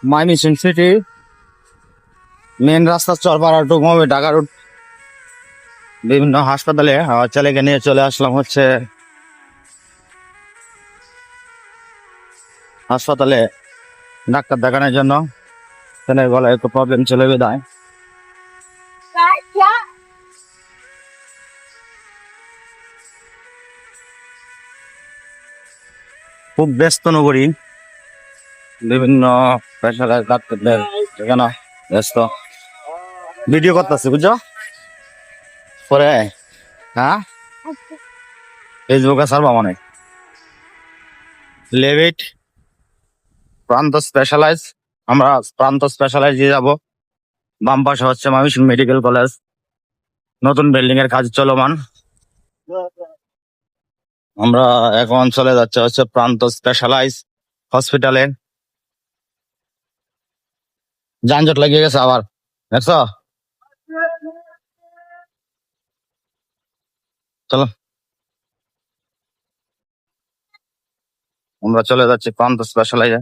Mymensingh city main রাস্তা Charpara two মোবে Dhaka road বিভিন্ন হাসপাতালে ছেলেকে নিয়ে চলে আসলাম হচ্ছে হাসপাতালে ডাক্তার দেখানোর জন্য। ছেলের গলায় একটু প্রবলেম চলে বেদায়। খুব ব্যস্ত নগরী, বিভিন্ন পেশাদার ডাক্তারদের এখানে ব্যস্ত। ভিডিও করতেছে বুঝছো পরে, হ্যাঁ ফেসবুকে সারবা মনে। লেভিট প্রান্ত স্পেশালাইজ, আমরা প্রান্ত স্পেশালাইজে যাব। বাম পাশে হচ্ছে ময়মনসিংহ মেডিকেল কলেজ, নতুন বিল্ডিং এর কাজ চলমান। আমরা এখন চলে যাচ্ছে হচ্ছে প্রান্ত স্পেশালাইজ হসপিটালে। যানজট লেগে গেছে আবার, দেখছো? চলো আমরা চলে যাচ্ছি প্রান্ত স্পেশালাইজে।